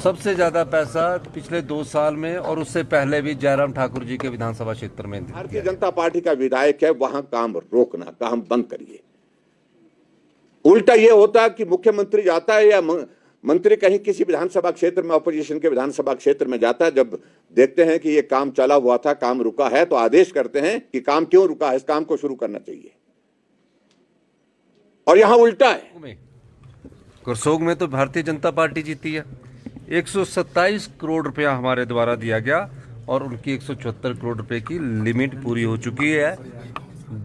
सबसे ज्यादा पैसा पिछले 2 साल में और उससे पहले भी जयराम ठाकुर जी के विधानसभा क्षेत्र में भारतीय जनता पार्टी का विधायक है, वहां काम रोकना, काम बंद करिए। उल्टा ये होता कि मुख्यमंत्री जाता है या मंत्री कहीं किसी विधानसभा क्षेत्र में, अपोजिशन के विधानसभा क्षेत्र में जाता है, जब देखते हैं कि ये काम चला हुआ था, काम रुका है, तो आदेश करते हैं कि काम क्यों रुका है, इस काम को शुरू करना चाहिए। और यहां उल्टा है। करसोग में तो भारतीय जनता पार्टी जीती है। 127 करोड़ रुपया हमारे द्वारा दिया गया और उनकी 174 करोड़ रुपए की लिमिट पूरी हो चुकी है।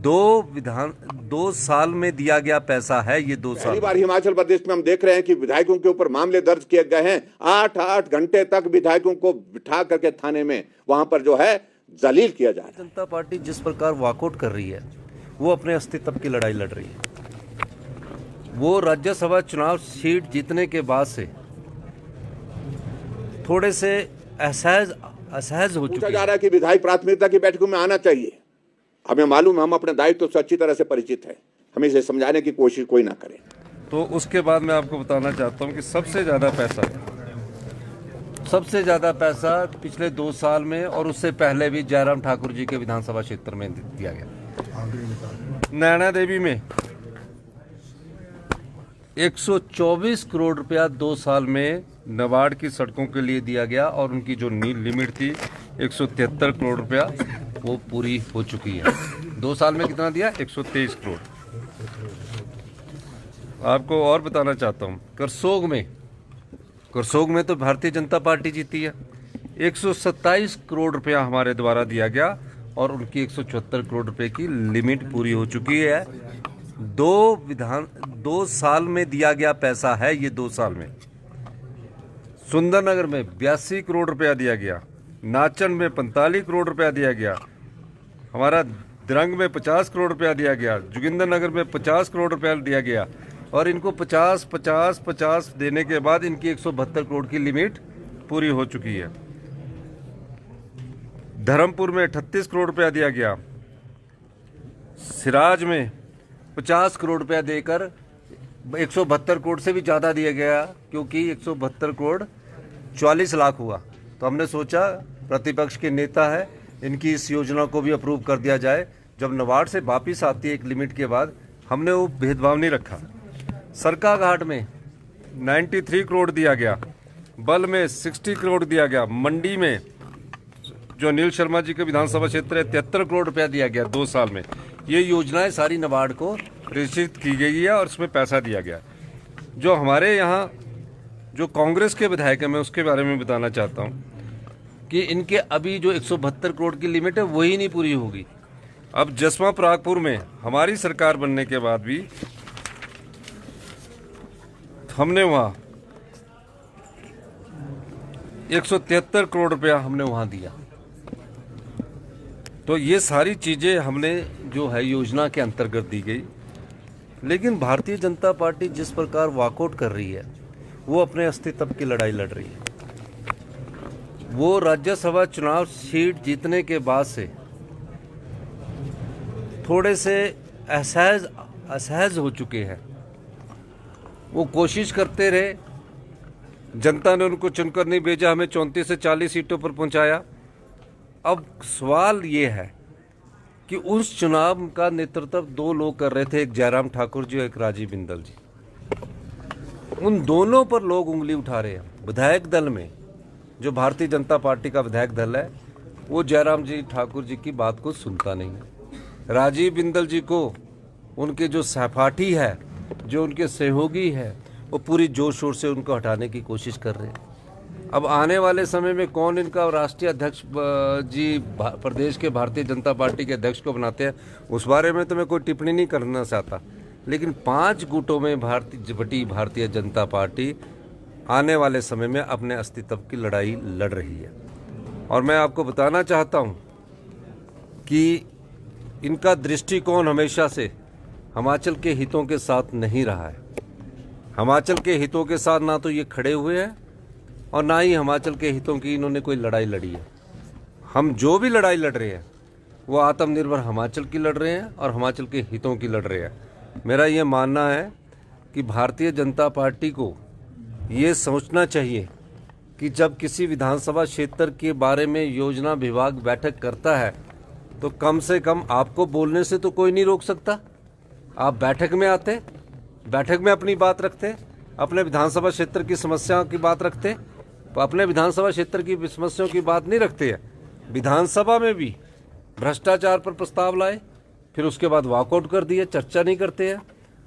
2 साल में दिया गया पैसा है ये 2 साल। पहली बार हिमाचल प्रदेश में हम देख रहे हैं कि विधायकों के ऊपर मामले दर्ज किए गए हैं। 8-8 घंटे तक विधायकों को बिठा करके थाने में वहां पर जो है जलील किया जा रहा है। जनता पार्टी जिस प्रकार वॉकआउट कर रही है वो अपने अस्तित्व की लड़ाई लड़ रही है। वो राज्यसभा चुनाव सीट जीतने के बाद से थोड़े से असहज हो चुके जा रहा है कि विधायक प्राथमिकता की बैठकों में आना चाहिए। हमें मालूम है, हम अपने दायित्व से अच्छी तरह से परिचित है, हमें इसे समझाने की कोशिश कोई ना करे। तो उसके बाद मैं आपको बताना चाहता हूं कि सबसे ज्यादा पैसा पिछले 2 साल में और उससे पहले भी जयराम ठाकुर जी के विधानसभा क्षेत्र में दिया गया। नैना देवी में 124 करोड़ रुपया 2 साल में नबार्ड की सड़कों के लिए दिया गया और उनकी जो लिमिट थी 173 करोड़ रुपया वो पूरी हो चुकी है। 2 साल में कितना दिया? 123 करोड़। आपको और बताना चाहता हूँ, करसोग में तो भारतीय जनता पार्टी जीती है। 127 करोड़ रुपया हमारे द्वारा दिया गया और उनकी 174 करोड़ रुपए की लिमिट पूरी हो चुकी है। 2 साल में दिया गया पैसा है ये 2 साल में। सुंदरनगर में 82 करोड़ रुपया दिया गया, नाचन में 45 करोड़ रुपया दिया गया, हमारा दिरंग में 50 करोड़ रुपया दिया गया, जोगिंदरनगर में 50 करोड़ रुपया दिया गया और इनको 50 देने के बाद इनकी 172 करोड़ की लिमिट पूरी हो चुकी है। धर्मपुर में 38 करोड़ रुपया दिया गया, सिराज में 50 करोड़ रुपया देकर 172 करोड़ से भी ज़्यादा दिया गया, क्योंकि 172 करोड़ 44 लाख हुआ। तो हमने सोचा प्रतिपक्ष के नेता है, इनकी इस योजना को भी अप्रूव कर दिया जाए। जब नबार्ड से वापिस आती है एक लिमिट के बाद, हमने वो भेदभाव नहीं रखा। सरकाघाट में 93 करोड़ दिया गया, बल में 60 करोड़ दिया गया, मंडी में जो अनिल शर्मा जी के विधानसभा क्षेत्र है 73 करोड़ रुपया दिया गया 2 साल में। ये योजनाएं सारी नबार्ड को रजिस्ट्रित की गई है और उसमें पैसा दिया गया। जो हमारे यहाँ जो कांग्रेस के विधायक हैं, मैं उसके बारे में बताना चाहता हूँ कि इनके अभी जो 172 करोड़ की लिमिट है वही नहीं पूरी होगी। अब जसवा परागपुर में हमारी सरकार बनने के बाद भी हमने वहाँ 173 करोड़ रुपया हमने वहाँ दिया। तो ये सारी चीज़ें हमने जो है योजना के अंतर्गत दी गई। लेकिन भारतीय जनता पार्टी जिस प्रकार वॉकआउट कर रही है वो अपने अस्तित्व की लड़ाई लड़ रही है। वो राज्यसभा चुनाव सीट जीतने के बाद से थोड़े से असहज हो चुके हैं। वो कोशिश करते रहे, जनता ने उनको चुनकर नहीं भेजा, हमें 34 से 40 सीटों पर पहुंचाया। अब सवाल ये है कि उस चुनाव का नेतृत्व 2 लोग कर रहे थे, एक जयराम ठाकुर जी और एक राजीव बिंदल जी। उन दोनों पर लोग उंगली उठा रहे हैं। विधायक दल में जो भारतीय जनता पार्टी का विधायक दल है वो जयराम जी ठाकुर जी की बात को सुनता नहीं है। राजीव बिंदल जी को उनके जो सहपाठी है, जो उनके सहयोगी है, वो पूरी जोर शोर से उनको हटाने की कोशिश कर रहे हैं। अब आने वाले समय में कौन इनका राष्ट्रीय अध्यक्ष जी प्रदेश के भारतीय जनता पार्टी के अध्यक्ष को बनाते हैं, उस बारे में तो मैं कोई टिप्पणी नहीं करना चाहता। लेकिन 5 गुटों में बटी भारतीय जनता पार्टी आने वाले समय में अपने अस्तित्व की लड़ाई लड़ रही है। और मैं आपको बताना चाहता हूं कि इनका दृष्टिकोण हमेशा से हिमाचल के हितों के साथ नहीं रहा है। हिमाचल के हितों के साथ ना तो ये खड़े हुए हैं और ना ही हिमाचल के हितों की इन्होंने कोई लड़ाई लड़ी है। हम जो भी लड़ाई लड़ रहे हैं वो आत्मनिर्भर हिमाचल की लड़ रहे हैं और हिमाचल के हितों की लड़ रहे हैं। मेरा ये मानना है कि भारतीय जनता पार्टी को ये सोचना चाहिए कि जब किसी विधानसभा क्षेत्र के बारे में योजना विभाग बैठक करता है तो कम से कम आपको बोलने से तो कोई नहीं रोक सकता। आप बैठक में आते, बैठक में अपनी बात रखते, अपने विधानसभा क्षेत्र की समस्याओं की बात रखते, अपने विधानसभा क्षेत्र की समस्याओं की बात नहीं रखते हैं। विधानसभा में भी भ्रष्टाचार पर प्रस्ताव लाए, फिर उसके बाद वॉकआउट कर दिए, चर्चा नहीं करते हैं।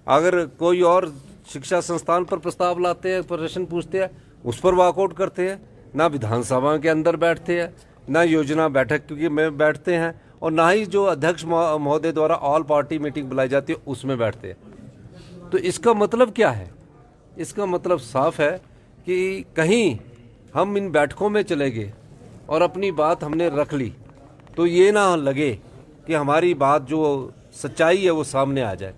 अगर कोई और शिक्षा संस्थान पर प्रस्ताव लाते हैं, प्रश्न पूछते हैं, उस पर वॉकआउट करते हैं। ना विधानसभा के अंदर बैठते हैं, ना योजना बैठक में बैठते हैं, और ना ही जो अध्यक्ष महोदय द्वारा ऑल पार्टी मीटिंग बुलाई जाती है उसमें बैठते हैं। तो इसका मतलब क्या है? इसका मतलब साफ है कि कहीं हम इन बैठकों में चले गए और अपनी बात हमने रख ली तो ये ना लगे कि हमारी बात जो सच्चाई है वो सामने आ जाए।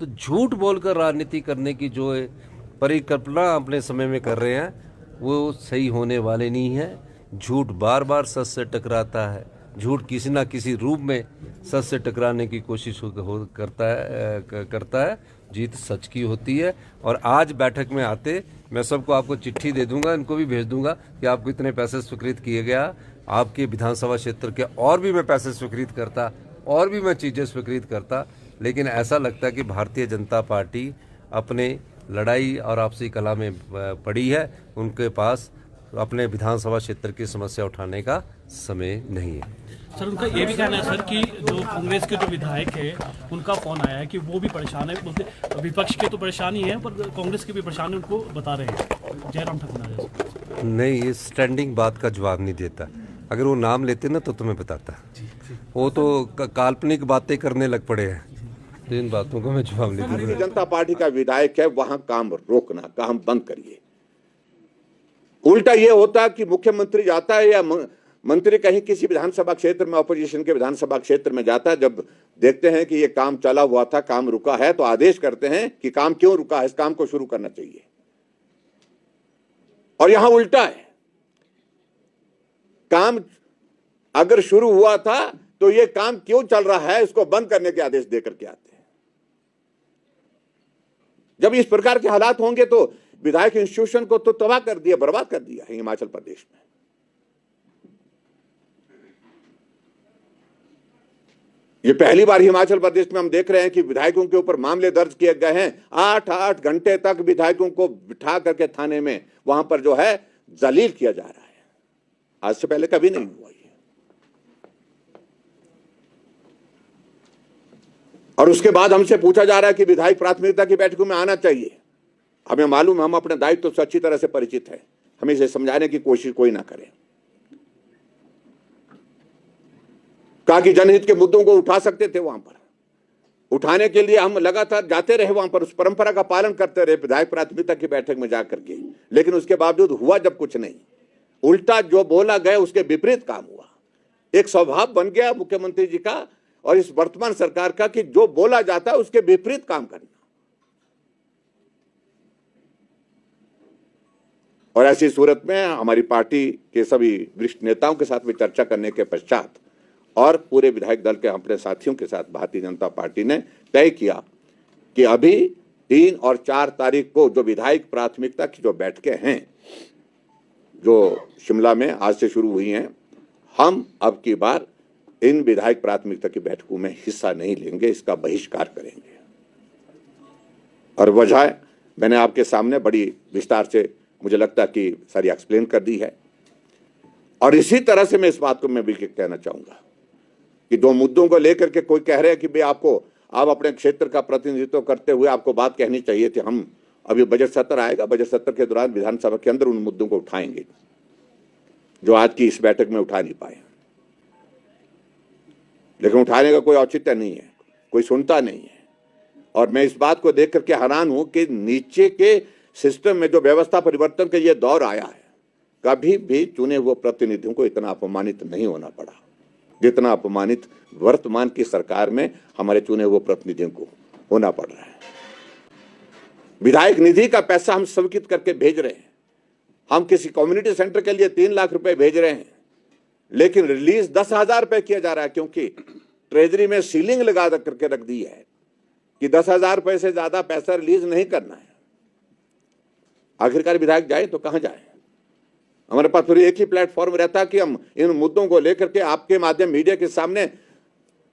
तो झूठ बोलकर राजनीति करने की जो परिकल्पना अपने समय में कर रहे हैं वो सही होने वाले नहीं है। झूठ बार बार सच से टकराता है, झूठ किसी ना किसी रूप में सच से टकराने की कोशिश करता है। जीत सच की होती है। और आज बैठक में आते मैं सबको आपको चिट्ठी दे दूंगा, इनको भी भेज दूंगा कि आपको इतने पैसे स्वीकृत किए गया, आपके विधानसभा क्षेत्र के और भी मैं पैसे स्वीकृत करता, और भी मैं चीज़ें स्वीकृत करता। लेकिन ऐसा लगता है कि भारतीय जनता पार्टी अपने लड़ाई और आपसी कला में पड़ी है, उनके पास अपने विधानसभा क्षेत्र की समस्या उठाने का समय नहीं है। सर, उनका ये भी कहना है सर कि जो कांग्रेस के जो विधायक है उनका फोन आया है कि वो भी परेशान है, बोलते विपक्ष के तो परेशानी है पर कांग्रेस के भी परेशान है, उनको बता रहे हैं। जयराम ठाकुर नहीं, ये स्टैंडिंग बात का जवाब नहीं देता। अगर वो नाम लेते ना तो तुम्हें बताता। वो तो काल्पनिक बातें करने लग पड़े हैं, तो इन बातों को मैं जवाब नहीं दूंगा। भारतीय जनता पार्टी का विधायक है, वहां काम रोकना, काम बंद करिए। उल्टा ये होता कि मुख्यमंत्री जाता है या मंत्री कहीं किसी विधानसभा क्षेत्र में, ऑपोजिशन के विधानसभा क्षेत्र में जाता है, जब देखते हैं कि ये काम चला हुआ था, काम रुका है, तो आदेश करते हैं कि काम क्यों रुका है, इस काम को शुरू करना चाहिए। और यहां उल्टा है, काम अगर शुरू हुआ था तो ये काम क्यों चल रहा है इसको बंद करने के आदेश देकर के आते हैं। जब इस प्रकार के हालात होंगे तो विधायक इंस्टीट्यूशन को तो तबाह कर दिया, बर्बाद कर दिया है हिमाचल प्रदेश में। ये पहली बार हिमाचल प्रदेश में हम देख रहे हैं कि विधायकों के ऊपर मामले दर्ज किए गए हैं। 8-8 घंटे तक विधायकों को बिठा करके थाने में वहां पर जो है जलील किया जा रहा है। आज से पहले कभी नहीं हुआ ये। और उसके बाद हमसे पूछा जा रहा है कि विधायक प्राथमिकता की बैठकों में आना चाहिए। हमें मालूम है, हम अपने दायित्व से अच्छी तरह से परिचित है, हमें इसे समझाने की कोशिश कोई ना करे। कहा कि जनहित के मुद्दों को उठा सकते थे, वहां पर उठाने के लिए हम लगातार जाते रहे, वहां पर उस परंपरा का पालन करते रहे विधायक प्राथमिकता की बैठक में जाकर के। लेकिन उसके बावजूद हुआ जब कुछ नहीं, उल्टा जो बोला गया उसके विपरीत काम हुआ। एक स्वभाव बन गया मुख्यमंत्री जी का और इस वर्तमान सरकार का कि जो बोला जाता है उसके विपरीत काम करना। और ऐसी सूरत में हमारी पार्टी के सभी वरिष्ठ नेताओं के साथ भी चर्चा करने के पश्चात और पूरे विधायक दल के अपने साथियों के साथ भारतीय जनता पार्टी ने तय किया कि अभी 3 और 4 तारीख को जो विधायक प्राथमिकता की जो बैठकें हैं, जो शिमला में आज से शुरू हुई हैं, हम अब की बार इन विधायक प्राथमिकता की बैठकों में हिस्सा नहीं लेंगे, इसका बहिष्कार करेंगे। और वजह मैंने आपके सामने बड़ी विस्तार से मुझे लगता है कि सारी एक्सप्लेन कर दी है। और इसी तरह से मैं इस बात को मैं भी कहना चाहूंगा कि 2 मुद्दों को लेकर के कोई कह रहे हैं कि भाई आप अपने क्षेत्र का प्रतिनिधित्व करते हुए आपको बात कहनी चाहिए थी। हम अभी बजट सत्र आएगा, बजट सत्र के दौरान विधानसभा के अंदर उन मुद्दों को उठाएंगे जो आज की इस बैठक में उठा नहीं पाए। लेकिन उठाने का कोई औचित्य नहीं है, कोई सुनता नहीं है। और मैं इस बात को देख करके हैरान हूं कि नीचे के सिस्टम में जो व्यवस्था परिवर्तन का ये दौर आया है, कभी भी चुने हुए प्रतिनिधियों को इतना अपमानित नहीं होना पड़ा जितना अपमानित वर्तमान की सरकार में हमारे चुने हुए प्रतिनिधियों को होना पड़ रहा है। विधायक निधि का पैसा हम स्वीकृत करके भेज रहे हैं, हम किसी कम्युनिटी सेंटर के लिए 3 लाख रुपए भेज रहे हैं, लेकिन रिलीज 10,000 रुपए किया जा रहा है, क्योंकि ट्रेजरी में सीलिंग लगा करके रख दी है कि 10,000 रुपए से ज्यादा पैसा रिलीज नहीं करना है। आखिरकार विधायक जाए तो कहां जाए? हमारे पास फिर एक ही प्लेटफॉर्म रहता कि हम इन मुद्दों को लेकर के आपके माध्यम मीडिया के सामने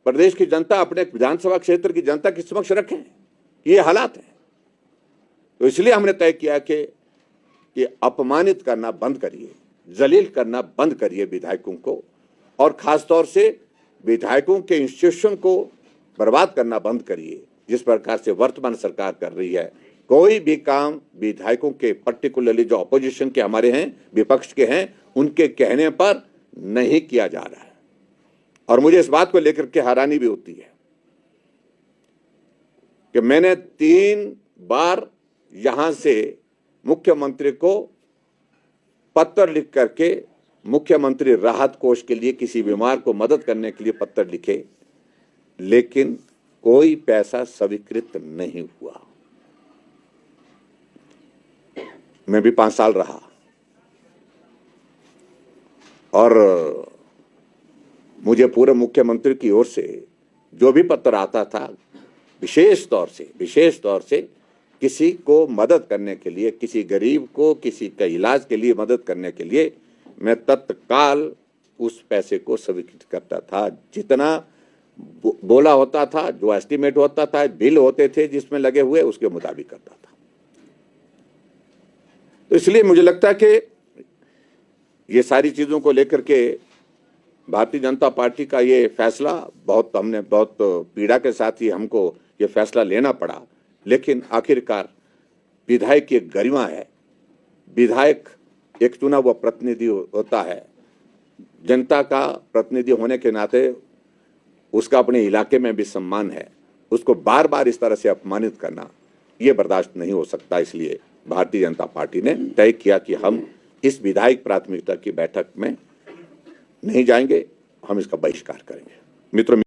प्रदेश की जनता, अपने विधानसभा क्षेत्र की जनता के समक्ष रखें। ये हालात हैं, तो इसलिए हमने तय किया कि अपमानित करना बंद करिए, जलील करना बंद करिए विधायकों को, और खासतौर से विधायकों के इंस्टीट्यूशन को बर्बाद करना बंद करिए जिस प्रकार से वर्तमान सरकार कर रही है। कोई भी काम विधायकों के, पर्टिकुलरली जो अपोजिशन के हमारे हैं, विपक्ष के हैं, उनके कहने पर नहीं किया जा रहा है। और मुझे इस बात को लेकर के हैरानी भी होती है कि मैंने 3 बार यहां से मुख्यमंत्री को पत्र लिख करके, मुख्यमंत्री राहत कोष के लिए किसी बीमार को मदद करने के लिए पत्र लिखे, लेकिन कोई पैसा स्वीकृत नहीं हुआ। मैं भी 5 साल रहा और मुझे पूर्व मुख्यमंत्री की ओर से जो भी पत्र आता था, विशेष तौर से किसी को मदद करने के लिए, किसी गरीब को किसी का इलाज के लिए मदद करने के लिए, मैं तत्काल उस पैसे को स्वीकृत करता था। जितना बोला होता था, जो एस्टीमेट होता था, बिल होते थे जिसमें लगे हुए, उसके मुताबिक करता था। तो इसलिए मुझे लगता है कि ये सारी चीजों को लेकर के भारतीय जनता पार्टी का ये फैसला हमने बहुत पीड़ा के साथ ही हमको ये फैसला लेना पड़ा, लेकिन आखिरकार विधायक की एक गरिमा है। विधायक एक चुना हुआ प्रतिनिधि होता है, जनता का प्रतिनिधि होने के नाते उसका अपने इलाके में भी सम्मान है। उसको बार बार इस तरह से अपमानित करना ये बर्दाश्त नहीं हो सकता। इसलिए भारतीय जनता पार्टी ने तय किया कि हम इस विधायक प्राथमिकता की बैठक में नहीं जाएंगे, हम इसका बहिष्कार करेंगे। मित्रों,